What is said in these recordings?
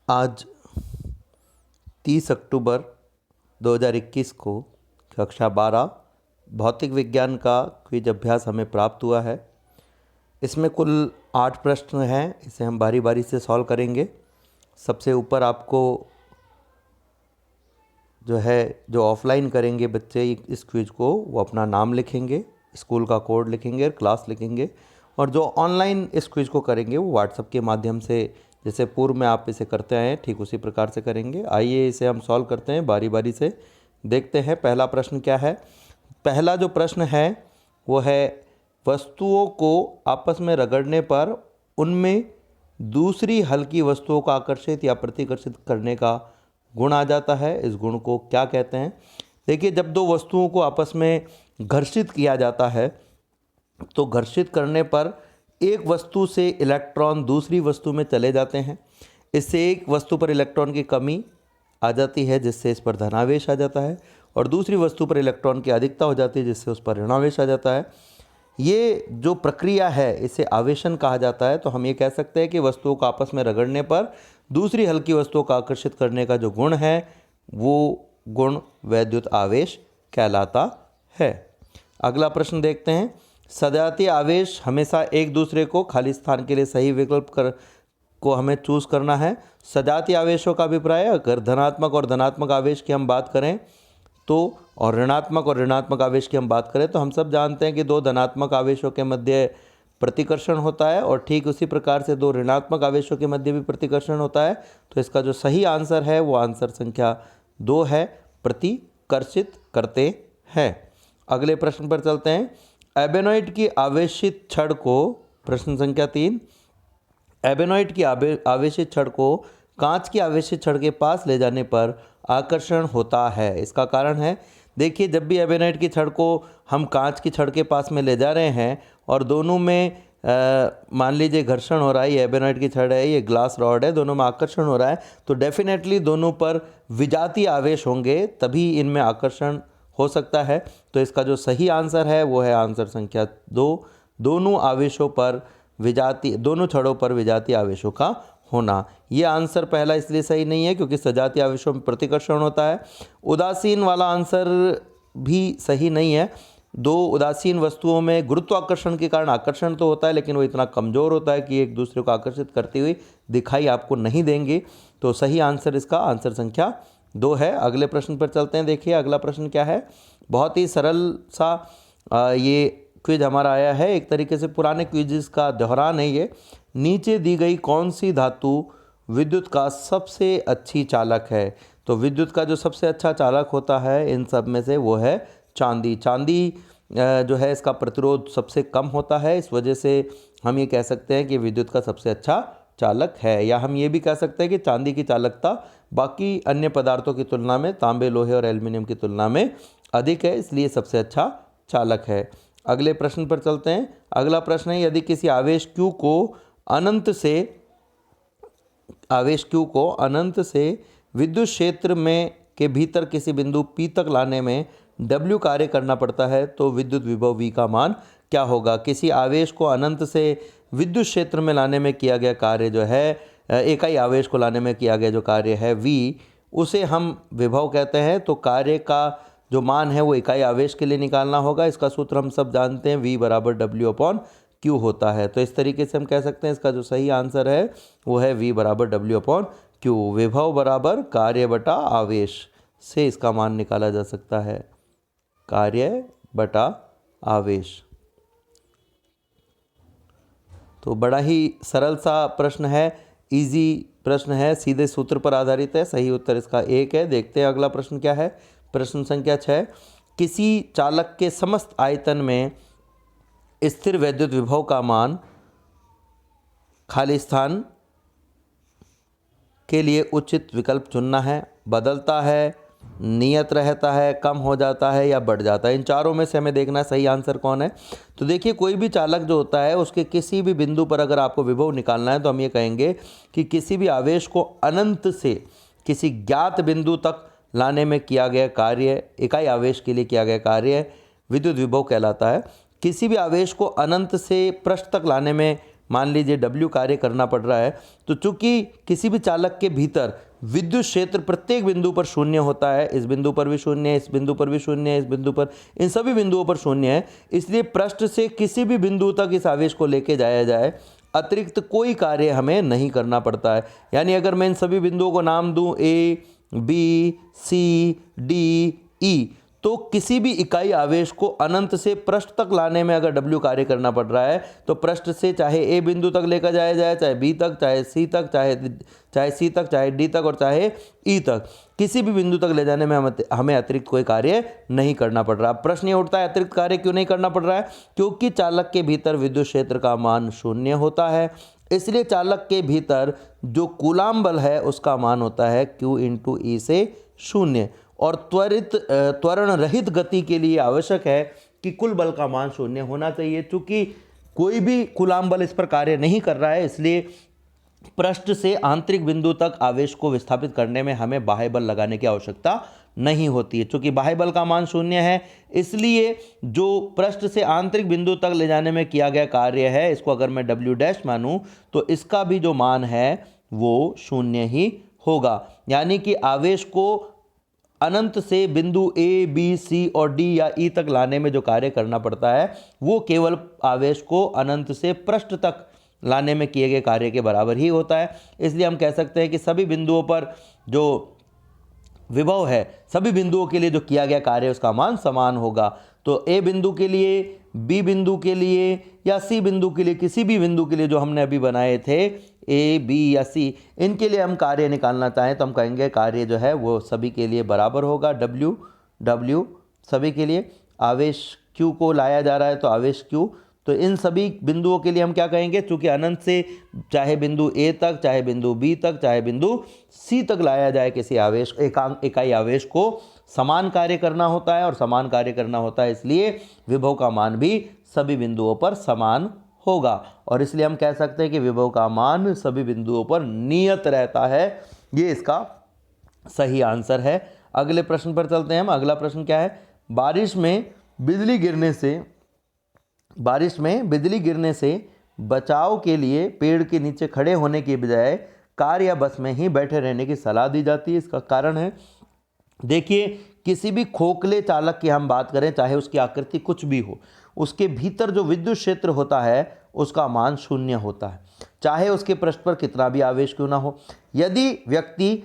आज 30 अक्टूबर 2021 को कक्षा 12 भौतिक विज्ञान का क्विज अभ्यास हमें प्राप्त हुआ है। इसमें कुल 8 प्रश्न हैं। इसे हम बारी बारी से सॉल्व करेंगे। सबसे ऊपर आपको जो ऑफलाइन करेंगे बच्चे इस क्विज को, वो अपना नाम लिखेंगे, स्कूल का कोड लिखेंगे, क्लास लिखेंगे। और जो ऑनलाइन इस क्विज को करेंगे वो व्हाट्सएप के माध्यम से, जैसे पूर्व में आप इसे करते आए हैं ठीक उसी प्रकार से करेंगे। आइए इसे हम सॉल्व करते हैं बारी बारी से। देखते हैं पहला प्रश्न क्या है। पहला जो प्रश्न है वो है, वस्तुओं को आपस में रगड़ने पर उनमें दूसरी हल्की वस्तुओं को आकर्षित या प्रतिकर्षित करने का गुण आ जाता है। इस गुण को क्या कहते हैं? देखिए, जब दो वस्तुओं को आपस में घर्षित किया जाता है तो घर्षित करने पर एक वस्तु से इलेक्ट्रॉन दूसरी वस्तु में चले जाते हैं। इससे एक वस्तु पर इलेक्ट्रॉन की कमी आ जाती है, जिससे इस पर धनावेश आ जाता है, और दूसरी वस्तु पर इलेक्ट्रॉन की अधिकता हो जाती है, जिससे उस पर ऋणावेश आ जाता है। ये जो प्रक्रिया है इसे आवेशन कहा जाता है। तो हम ये कह सकते हैं कि वस्तुओं को आपस में रगड़ने पर दूसरी हल्की वस्तुओं को आकर्षित करने का जो गुण है वो गुण वैद्युत आवेश कहलाता है। अगला प्रश्न देखते हैं। सजातीय आवेश हमेशा एक दूसरे को खाली स्थान के लिए सही विकल्प को हमें चूज़ करना है। सजातीय आवेशों का अभिप्राय, अगर धनात्मक और धनात्मक आवेश की हम बात करें तो, और ऋणात्मक आवेश की हम बात करें तो हम सब जानते हैं कि दो धनात्मक आवेशों के मध्य प्रतिकर्षण होता है, और ठीक उसी प्रकार से दो ऋणात्मक आवेशों के मध्य भी प्रतिकर्षण होता है। तो इसका जो सही आंसर है वो आंसर संख्या 2 है, प्रतिकर्षित करते हैं। अगले प्रश्न पर चलते हैं। एबेनॉइड की आवेशित छड़ को, प्रश्न संख्या 3, एबेनॉइड की आवेशित छड़ को कांच की आवेशित छड़ के पास ले जाने पर आकर्षण होता है। इसका कारण है, देखिए, जब भी एबेनॉइड की छड़ को हम कांच की छड़ के पास में ले जा रहे हैं और दोनों में मान लीजिए घर्षण हो रहा है, ये एबेनॉइड की छड़ है, ये ग्लास रॉड है, दोनों में आकर्षण हो रहा है, तो डेफिनेटली दोनों पर विजातीय आवेश होंगे, तभी इनमें आकर्षण हो सकता है। तो इसका जो सही आंसर है वो है आंसर संख्या 2, दोनों छड़ों पर विजातीय आवेशों का होना। ये आंसर पहला इसलिए सही नहीं है क्योंकि सजातीय आवेशों में प्रतिकर्षण होता है। उदासीन वाला आंसर भी सही नहीं है। दो उदासीन वस्तुओं में गुरुत्वाकर्षण के कारण आकर्षण तो होता है, लेकिन वो इतना कमज़ोर होता है कि एक दूसरे को आकर्षित करती हुई दिखाई आपको नहीं देंगे। तो सही आंसर इसका आंसर संख्या 2 है। अगले प्रश्न पर चलते हैं। देखिए अगला प्रश्न क्या है। बहुत ही सरल सा ये क्विज हमारा आया है, एक तरीके से पुराने क्विज़ का दोहरान है ये। नीचे दी गई कौन सी धातु विद्युत का सबसे अच्छी चालक है? तो विद्युत का जो सबसे अच्छा चालक होता है इन सब में से वो है चांदी। चांदी जो है इसका प्रतिरोध सबसे कम होता है, इस वजह से हम ये कह सकते हैं कि विद्युत का सबसे अच्छा चालक है। या हम ये भी कह सकते हैं कि चांदी की चालकता बाकी अन्य पदार्थों की तुलना में, तांबे, लोहे और एल्युमिनियम की तुलना में अधिक है, इसलिए सबसे अच्छा चालक है। अगले प्रश्न पर चलते हैं। अगला प्रश्न है, यदि किसी आवेश Q को अनंत से विद्युत क्षेत्र में के भीतर किसी बिंदु P तक लाने में W कार्य करना पड़ता है तो विद्युत विभव V का मान क्या होगा? किसी आवेश को अनंत से विद्युत क्षेत्र में लाने में किया गया कार्य जो है, इकाई आवेश को लाने में किया गया जो कार्य है V, उसे हम विभव कहते हैं। तो कार्य का जो मान है वो इकाई आवेश के लिए निकालना होगा। इसका सूत्र हम सब जानते हैं, V बराबर W/Q होता है। तो इस तरीके से हम कह सकते हैं इसका जो सही आंसर है वो है V बराबर W/Q। विभव बराबर कार्य बटा आवेश से इसका मान निकाला जा सकता है, कार्य बटा आवेश। तो बड़ा ही सरल सा प्रश्न है, इजी प्रश्न है, सीधे सूत्र पर आधारित है। सही उत्तर इसका 1 है। देखते हैं अगला प्रश्न क्या है। प्रश्न संख्या 6, किसी चालक के समस्त आयतन में स्थिर वैद्युत विभव का मान खाली स्थान के लिए उचित विकल्प चुनना है। बदलता है, नियत रहता है, कम हो जाता है या बढ़ जाता है। इन चारों में से हमें देखना है सही आंसर कौन है। तो देखिए, कोई भी चालक जो होता है उसके किसी भी बिंदु पर अगर आपको विभव निकालना है तो हम ये कहेंगे कि किसी भी आवेश को अनंत से किसी ज्ञात बिंदु तक लाने में किया गया कार्य, इकाई आवेश के लिए किया गया कार्य विद्युत विभव कहलाता है। किसी भी आवेश को अनंत से पृष्ठ तक लाने में मान लीजिए W कार्य करना पड़ रहा है, तो चूंकि किसी भी चालक के भीतर विद्युत क्षेत्र प्रत्येक बिंदु पर शून्य होता है, इस बिंदु पर भी शून्य है, इस बिंदु पर भी शून्य है, इस बिंदु पर, इन सभी बिंदुओं पर शून्य है, इसलिए पृष्ठ से किसी भी बिंदु तक इस आवेश को लेके जाया जाए, अतिरिक्त कोई कार्य हमें नहीं करना पड़ता है। यानी अगर मैं इन सभी बिंदुओं को नाम दूं A, B, C, D, E, तो किसी भी इकाई आवेश को अनंत से पृष्ठ तक लाने में अगर W कार्य करना पड़ रहा है, तो पृष्ठ से चाहे A बिंदु तक लेकर जाया जाए, चाहे B तक, चाहे C तक, चाहे C तक, चाहे D तक और चाहे E तक, किसी भी बिंदु तक ले जाने में हमें अतिरिक्त कोई कार्य नहीं करना पड़ रहा। प्रश्न ये उठता है अतिरिक्त कार्य क्यों नहीं करना पड़ रहा है? क्योंकि चालक के भीतर विद्युत क्षेत्र का मान शून्य होता है, इसलिए चालक के भीतर जो कूलाम बल है उसका मान होता है Q × E से शून्य। और त्वरण रहित गति के लिए आवश्यक है कि कुल बल का मान शून्य होना चाहिए। चूंकि कोई भी कूलाम बल इस पर कार्य नहीं कर रहा है, इसलिए पृष्ठ से आंतरिक बिंदु तक आवेश को विस्थापित करने में हमें बाह्य बल लगाने की आवश्यकता नहीं होती है। चूंकि बाह्य बल का मान शून्य है, इसलिए जो पृष्ठ से आंतरिक बिंदु तक ले जाने में किया गया कार्य है, इसको अगर मैं W' मानूं तो इसका भी जो मान है वो शून्य ही होगा। यानी कि आवेश को अनंत से बिंदु A, B, C और D या E तक लाने में जो कार्य करना पड़ता है वो केवल आवेश को अनंत से पृष्ठ तक लाने में किए गए कार्य के बराबर ही होता है। इसलिए हम कह सकते हैं कि सभी बिंदुओं पर जो विभव है, सभी बिंदुओं के लिए जो किया गया कार्य उसका मान समान होगा। तो A बिंदु के लिए, B बिंदु के लिए या C बिंदु के लिए, किसी भी बिंदु के लिए जो हमने अभी बनाए थे A, B या C, इनके लिए हम कार्य निकालना चाहें तो हम कहेंगे कार्य जो है वो सभी के लिए बराबर होगा। W सभी के लिए, आवेश Q को लाया जा रहा है तो आवेश Q, तो इन सभी बिंदुओं के लिए हम क्या कहेंगे? चूंकि अनंत से चाहे बिंदु A तक, चाहे बिंदु B तक, चाहे बिंदु C तक लाया जाए किसी आवेश, इकाई आवेश को समान कार्य करना होता है, और समान कार्य करना होता है इसलिए विभव का मान भी सभी बिंदुओं पर समान होगा। और इसलिए हम कह सकते हैं कि विभव का मान सभी बिंदुओं पर नियत रहता है। ये इसका सही आंसर है। अगले प्रश्न पर चलते हैं हम। अगला प्रश्न क्या है? बारिश में बिजली गिरने से बचाव के लिए पेड़ के नीचे खड़े होने के बजाय कार या बस में ही बैठे रहने की सलाह दी जाती है। इसका कारण है, देखिए, किसी भी खोखले चालक की हम बात करें, चाहे उसकी आकृति कुछ भी हो, उसके भीतर जो विद्युत क्षेत्र होता है उसका मान शून्य होता है, चाहे उसके पृष्ठ पर कितना भी आवेश क्यों ना हो। यदि व्यक्ति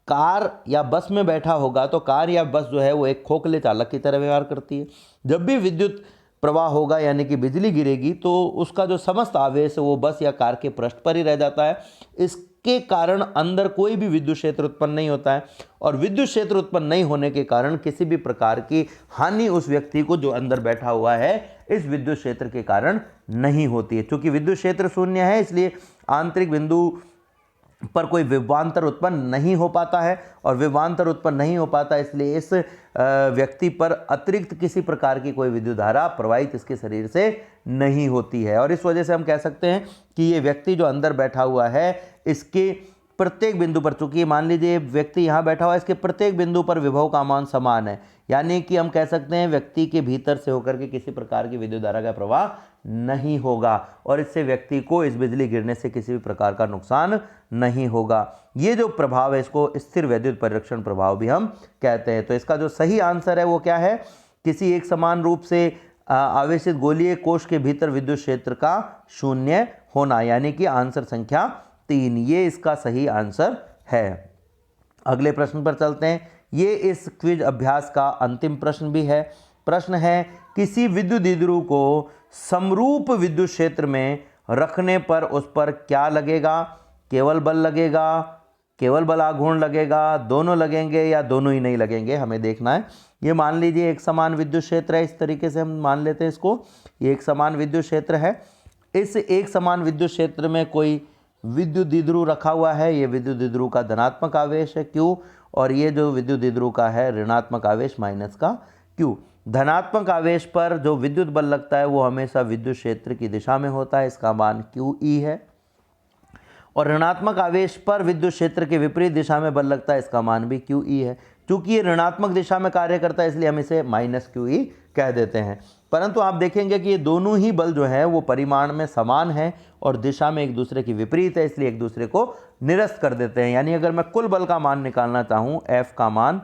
कार या बस में बैठा होगा तो कार या बस जो है वो एक खोखले चालक की तरह व्यवहार करती है। जब भी विद्युत प्रवाह होगा यानी कि बिजली गिरेगी तो उसका जो समस्त आवेश है वो बस या कार के पृष्ठ पर ही रह जाता है। इसके कारण अंदर कोई भी विद्युत क्षेत्र उत्पन्न नहीं होता है, और विद्युत क्षेत्र उत्पन्न नहीं होने के कारण किसी भी प्रकार की हानि उस व्यक्ति को जो अंदर बैठा हुआ है इस विद्युत क्षेत्र के कारण नहीं होती है। क्योंकि विद्युत क्षेत्र शून्य है, इसलिए आंतरिक बिंदु पर कोई विभवांतर उत्पन्न नहीं हो पाता है, और विभवांतर उत्पन्न नहीं हो पाता इसलिए इस व्यक्ति पर अतिरिक्त किसी प्रकार की कोई विद्युत धारा प्रवाहित इसके शरीर से नहीं होती है। और इस वजह से हम कह सकते हैं कि ये व्यक्ति जो अंदर बैठा हुआ है इसके प्रत्येक बिंदु पर, चूंकि मान लीजिए व्यक्ति यहाँ बैठा हुआ है, इसके प्रत्येक बिंदु पर विभव का मान समान है, यानी कि हम कह सकते हैं व्यक्ति के भीतर से होकर के किसी प्रकार की विद्युत धारा का प्रवाह नहीं होगा, और इससे व्यक्ति को इस बिजली गिरने से किसी भी प्रकार का नुकसान नहीं होगा। ये जो प्रभाव है इसको स्थिर वैद्युत परिरक्षण प्रभाव भी हम कहते हैं। तो इसका जो सही आंसर है वो क्या है? किसी एक समान रूप से आवेशित गोलीय कोश के भीतर विद्युत क्षेत्र का शून्य होना, यानी कि आंसर संख्या 3, ये इसका सही आंसर है। अगले प्रश्न पर चलते हैं। ये इस क्विज अभ्यास का अंतिम प्रश्न भी है। प्रश्न है, किसी विद्युत द्विध्रुव को समरूप विद्युत क्षेत्र में रखने पर उस पर क्या लगेगा? केवल बल लगेगा, केवल बल आघूर्ण लगेगा, दोनों लगेंगे या दोनों ही नहीं लगेंगे, हमें देखना है। ये मान लीजिए एक समान विद्युत क्षेत्र है, इस तरीके से हम मान लेते हैं इसको। ये एक समान विद्युत क्षेत्र है। इस एक समान विद्युत क्षेत्र में कोई विद्युत द्विध्रुव रखा हुआ है। ये विद्युत द्विध्रुव का धनात्मक आवेश है Q, और ये जो विद्युत द्विध्रुव का है ऋणात्मक आवेश माइनस का Q। धनात्मक आवेश पर जो विद्युत बल लगता है वो हमेशा विद्युत क्षेत्र की दिशा में होता है, इसका मान QE है। और ऋणात्मक आवेश पर विद्युत क्षेत्र के विपरीत दिशा में बल लगता है, इसका मान भी QE है। चूंकि ये ऋणात्मक दिशा में कार्य करता है इसलिए हम इसे माइनस QE कह देते हैं। परंतु आप देखेंगे कि ये दोनों ही बल जो है वो परिमाण में समान है और दिशा में एक दूसरे की विपरीत है, इसलिए एक दूसरे को निरस्त कर देते हैं। यानी अगर मैं कुल बल का मान निकालना चाहूँ, F का मान,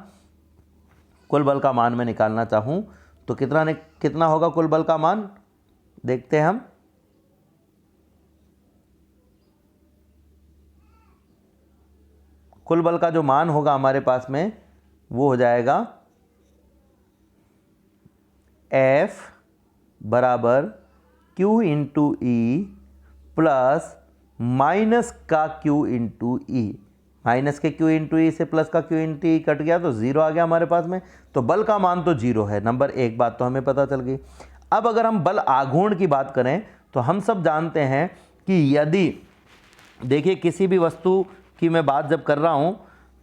कुल बल का मान मैं निकालना चाहूँ तो कितना होगा कुल बल का मान, देखते हैं हम। कुल बल का जो मान होगा हमारे पास में वो हो जाएगा F बराबर Q into E plus minus का Q इंटू ई। माइनस के Q इंटू ई से प्लस का Q इंटू ई कट गया तो जीरो आ गया हमारे पास में, तो बल का मान तो जीरो है। नंबर एक बात तो हमें पता चल गई। अब अगर हम बल आघूर्ण की बात करें तो हम सब जानते हैं कि यदि देखिए किसी भी वस्तु की मैं बात जब कर रहा हूं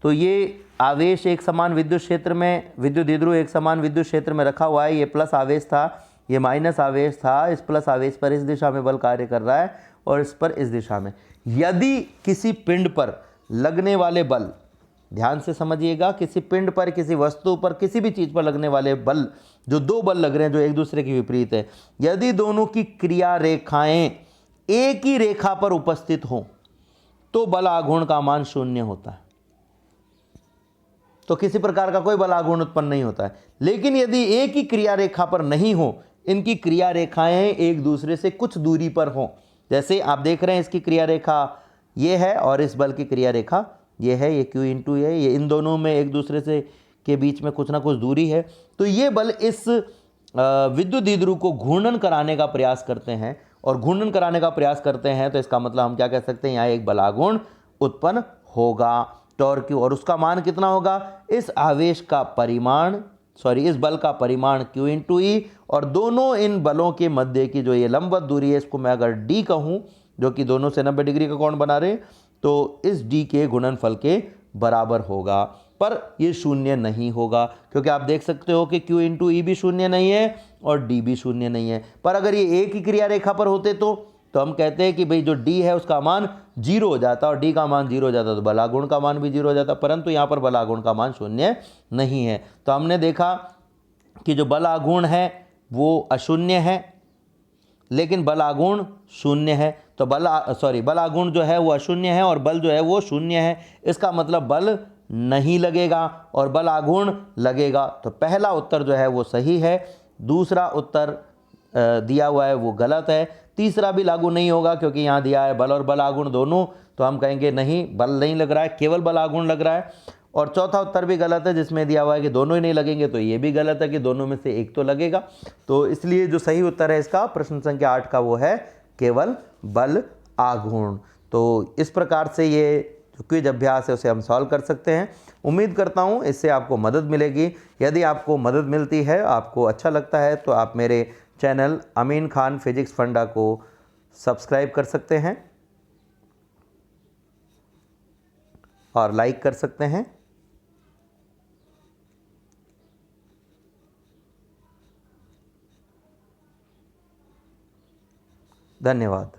तो ये आवेश एक समान विद्युत क्षेत्र में, विद्युत द्विध्रुव एक समान विद्युत क्षेत्र में रखा हुआ है। ये प्लस आवेश था, ये माइनस आवेश था। इस प्लस आवेश पर इस दिशा में बल कार्य कर रहा है और इस पर इस दिशा में। यदि किसी पिंड पर लगने वाले बल, ध्यान से समझिएगा, किसी पिंड पर, किसी वस्तु पर, किसी भी चीज पर लगने वाले बल, जो दो बल लग रहे हैं जो एक दूसरे के विपरीत है, यदि दोनों की क्रिया रेखाएं एक ही रेखा पर उपस्थित हों तो बल आघूर्ण का मान शून्य होता है। तो किसी प्रकार का कोई बल आघूर्ण उत्पन्न नहीं होता है। लेकिन यदि एक ही क्रिया रेखा पर नहीं हो, इनकी क्रिया रेखाएं एक दूसरे से कुछ दूरी पर हों, जैसे आप देख रहे हैं इसकी क्रिया रेखा ये है और इस बल की क्रिया रेखा ये है, ये Q इंटू है, ये इन दोनों में एक दूसरे से के बीच में कुछ ना कुछ दूरी है, तो ये बल इस विद्युत द्विध्रुव को घूर्णन कराने का प्रयास करते हैं। और घूर्णन कराने का प्रयास करते हैं तो इसका मतलब हम क्या कह सकते हैं, यहाँ एक बल आघूर्ण उत्पन्न होगा टॉर्क Q, और उसका मान कितना होगा, इस आवेश का परिमाण, इस बल का परिमाण Q इंटू ई, और दोनों इन बलों के मध्य की जो ये लंबवत दूरी है, इसको मैं अगर d कहूँ, जो कि दोनों से 90 डिग्री का कोण बना रहे, तो इस d के गुणनफल के बराबर होगा। पर ये शून्य नहीं होगा, क्योंकि आप देख सकते हो कि Q इंटू ई भी शून्य नहीं है और d भी शून्य नहीं है। पर अगर ये एक ही क्रिया रेखा पर होते तो हम कहते हैं कि भाई जो d है उसका मान जीरो हो जाता और d का मान जीरो हो जाता, तो बल आघूर्ण का मान भी जीरो हो जाता। परंतु यहाँ पर बल आघूर्ण का मान शून्य नहीं है। तो हमने देखा कि जो बल आघूर्ण है वो अशून्य है, लेकिन बल आघूर्ण शून्य है। तो बल आघूर्ण जो है वो अशून्य है और बल जो है वो शून्य है। इसका मतलब बल नहीं लगेगा और बल आघूर्ण लगेगा। तो पहला उत्तर जो है वो सही है, दूसरा उत्तर दिया हुआ है वो गलत है। तीसरा भी लागू नहीं होगा क्योंकि यहाँ दिया है बल और बल आघूर्ण दोनों, तो हम कहेंगे नहीं, बल नहीं लग रहा है, केवल बल आघूर्ण लग रहा है। और चौथा उत्तर भी गलत है जिसमें दिया हुआ है कि दोनों ही नहीं लगेंगे, तो ये भी गलत है कि दोनों में से एक तो लगेगा। तो इसलिए जो सही उत्तर है इसका प्रश्न संख्या 8 का वो है केवल बल आघूर्ण। तो इस प्रकार से ये जो क्विज अभ्यास है उसे हम सॉल्व कर सकते हैं। उम्मीद करता हूँ इससे आपको मदद मिलेगी। यदि आपको मदद मिलती है, आपको अच्छा लगता है, तो आप मेरे चैनल अमीन खान फिजिक्स फंडा को सब्सक्राइब कर सकते हैं और लाइक कर सकते हैं। धन्यवाद।